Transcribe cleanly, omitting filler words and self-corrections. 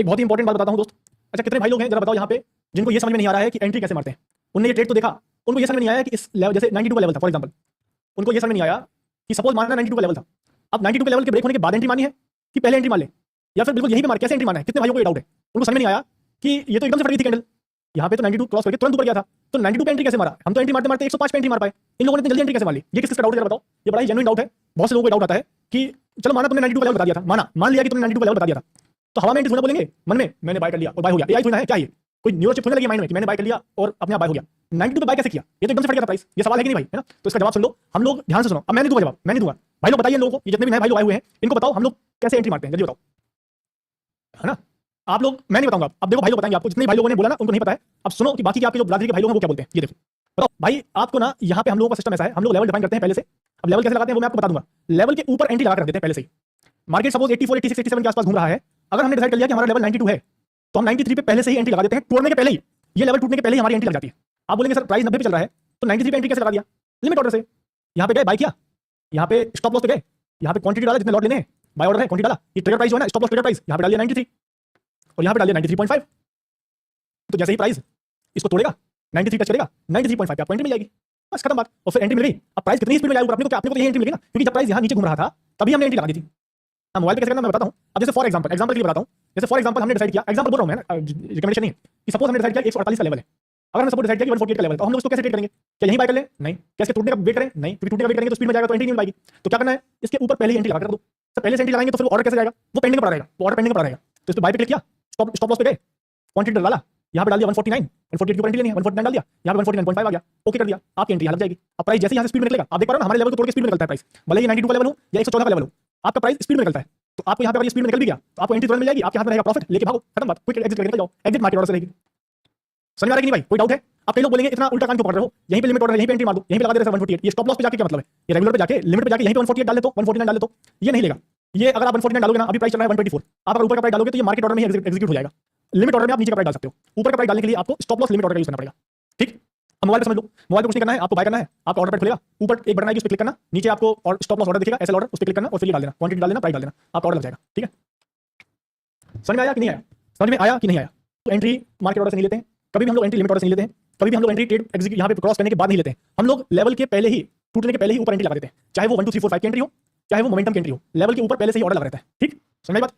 एक बहुत ही इंपॉर्टेंट बात बताता हूँ दोस्त। अच्छा, कितने भाई लोग हैं जरा बताओ यहाँ पे जिनको ये समझ में नहीं आ रहा है कि एंट्री कैसे मारते हैं। उनने ये ट्रेड तो देखा, उनको ये समझ में नहीं आया कि इस लेवल जैसे 92 का लेवल था फॉर एग्जांपल, उनको ये समझ में नहीं आया कि सपोज मारना 92 का लेवल था। अब 92 के लेवल के ब्रेक होने के बाद एंट्री मारनी है कि पहले एंट्री मार ले, या फिर बिल्कुल यहीं पे मार कैसे एंट्री मारना है। कितने भाइयों को ये डाउट है, उनको समझ में नहीं आया कि ये तो एकदम से फट गई थी कैंडल, यहाँ पे तो 92 क्रॉस करके तुरंत ऊपर गया था, तो 92 पे एंट्री कैसे मारा। हम तो एंट्री मारते मारते 105 पे एंट्री मार पाए, इन लोगों ने इतनी जल्दी एंट्री कैसे मार ली। ये किसका डाउट है बताओ। ये बड़ा ही जेन्युइन डाउट है। बहुत से लोगों को डाउट आता है कि चलो माना तुमने 92 का लेवल बता दिया था, माना मान लिया कि तुमने 92 का लेवल बता दिया था, तो हवा में एंट्री थोड़ा बोलेंगे मन में मैंने बाय कर लिया और बाय हो गया। एआई थोड़ा है क्या, ये कोई न्यूरो चिप थोड़ी लगी माइंड में कि मैंने बाय कर लिया और अपने आप बाय हो गया। 92 पे बाय कैसे किया, ये तो एकदम से फट गया था प्राइस। ये सवाल है कि नहीं भाई, है ना। तो इसका जवाब सुन लो, हम लोग ध्यान से सुनो। अब मैं नहीं दूंगा जवाब, मैं नहीं दूंगा। भाई लोग बताइए लोगों को, ये जितने भी नए भाई लोग आए हुए हैं इनको बताओ हम लोग कैसे एंट्री मारते हैं, जल्दी बताओ, है ना। आप लोग, मैं नहीं बताऊंगा। अब देखो भाई लोग बताएंगे आपको, जितने भाई लोगों ने बोला ना उनको नहीं पता है। अब सुनो कि बाकी के आपके जो ब्रादरी के भाई लोग हैं वो क्या बोलते हैं। ये देखो बताओ भाई, आपको ना यहाँ पे हम लोगों का सिस्टम ऐसा है, हम लोग लेवल डिफाइन करते हैं पहले से। अब लेवल कैसे लगाते हैं वो मैं आपको बता दूंगा। लेवल के ऊपर एंट्री लगा कर देते हैं पहले से ही। मार्केट सपोज 84, 86, 87 के आसपास घूम रहा है, अगर हमने डिसाइड कर लिया कि हमारा लेवल 92 है तो हम 93 पे पहले से ही एंट्री लगा देते हैं। तोड़ने के पहले ही, ये लेवल टूटने के पहले ही हमारी एंट्री लग जाती है। आप बोलेंगे सर प्राइस 90 पे चल रहा है तो 93 पे एंट्री कैसे लगा दिया। लिमिट ऑर्डर से यहाँ पे गए, बाय किया, यहाँ पे स्टॉप लॉस पे गए, यहाँ पे क्वांटिटी डाला, जितने लॉट लेने हैं बाय ऑर्डर है, क्वांटिटी डाला, ये ट्रिगर प्राइस जो है ना, स्टॉप लॉस ट्रिगर प्राइस यहाँ पे डाल दिया 93 और यहाँ पे डाल दिया 93.5। तो जैसे ही प्राइस इसको तोड़ेगा 93 टच करेगा, 93.5 पे आपको एंट्री मिल जाएगी, बस खत्म बात। और फिर एंट्री मिल गई। अब प्राइस कितनी स्पीड में जाएगा ऊपर, अपने को तो यही एंट्री मिलेगी ना, क्योंकि जब प्राइस यहाँ नीचे घूम रहा था तभी हमने एंट्री लगा दी थी। हाँ, मोबाइल पे कैसे करना मैं बताता हूँ। अब जैसे फॉर एग्जांपल के लिए बताता हूँ। जैसे फॉर एग्जांपल हमने डिसाइड किया, एग्जांपल बोल रहा हूँ मैं, रिकमेंडेशन नहीं है, कि सपोज हमने डिसाइड किया 148 का लेवल है। अगर हमने सपोज डिसाइड किया 148 का लेवल, तो हम लोग इसको कैसे ट्रेड करेंगे। क्या यहीं बाय कर लें, नहीं, कैसे टूटने का वेट करें, नहीं, क्योंकि टूटने का वेट करेंगे तो स्पीड में जाएगा तो एंट्री नहीं मिल पाएगी। तो क्या करना है, इसके ऊपर पहले एंट्री लगा कर दो। तो पहले से एंट्री लगाएंगे तो फिर ऑर्डर कैसे जाएगा, वो पेंडिंग पड़ा रहेगा, वो ऑर्डर पेंडिंग पड़ा रहेगा। तो इस पे बाय पे क्लिक किया, स्टॉप लॉस पे गए, क्वांटिटी डाला, यहाँ पे डाल दिया 149, 148 की एंट्री लेनी है, 149 डाल दिया, यहाँ पे 149.5 आ गया, ओके कर दिया, आपकी एंट्री लग जाएगी। अब प्राइस जैसे यहाँ से स्पीड में निकलेगा, आप देख पा रहे हो ना हमारे लेवल को तोड़ के स्पीड में निकलता है प्राइस, भले ही 92 का लेवल हो या 114 का लेवल हो, आपका प्राइस स्पीड में निकलता है। तो आपको यहाँ पे अगर स्पीड में निकल भी गया तो आपको एंट्री तुरंत मिल जाएगी, आपके हाथ में रहेगा प्रॉफिट, लेके भागो, खत्म बात, क्विक एग्जिट करके निकल जाओ, एग्जिट मार्केट ऑर्डर से रहेगी। समझ में आ रहा है कि नहीं भाई, कोई डाउट है। अब कई लोग बोलेंगे इतना उल्टा काम क्यों कर रहे हो, यहीं पे लिमिट ऑर्डर है, यहीं पे एंट्री मार दो, यहीं पे लगा दे रहे 148, ये स्टॉप लॉस पे जाके क्या मतलब है। ये रेगुलर पे जाके लिमिट पे जाके यहीं पे 148 डाल दे तो 149 डाल दे तो ये नहीं लेगा। ये अगर आप 149 डालोगे ना, अभी प्राइस चल रहा है 124, आप अगर ऊपर का प्राइस डालोगे तो ये मार्केट ऑर्डर में ही एग्जीक्यूट हो जाएगा। लिमिट ऑर्डर में आप नीचे का प्राइस डाल सकते हो, ऊपर का प्राइस डालने के लिए आपको स्टॉप लॉस लिमिट ऑर्डर का यूज करना पड़ेगा। ठीक, अब मोबाइल पे समझ लो, मोबाइल पे कुछ नहीं करना है, आपको बाय करना है, आपका ऑर्डर पैड खुलेगा, ऊपर एक बटन आएगी उस पर क्लिक करना, नीचे आपको स्टॉप लॉस ऑर्डर दिखेगा, एसएल ऑर्डर, उस पर क्लिक करना और फिर ये डाल देना, क्वांटिटी डाल देना, प्राइस डाल देना, आपका ऑर्डर लग जाएगा। ठीक है, समझ में आया कि नहीं आया, समझ में आया कि नहीं आया। तो एंट्री मार्केट ऑर्डर से नहीं लेते हैं, कभी भी हम लोग एंट्री लिमिट ऑर्डर से नहीं लेते हैं, कभी भी हम लोग एंट्री ट्रेड एग्जीक्यूट यहाँ पे क्रॉस करने के बाद नहीं लेते हैं। हम लोग लेवल के पहले ही, टूटने के पहले ही ऊपर एंट्री लगा देते हैं, चाहे वो 1 2 3 4 5 की एंट्री हो, चाहे वो मोमेंटम की एंट्री हो, लेवल के ऊपर पहले से ही ऑर्डर लगा रहता है। ठीक, समझ में आई बात।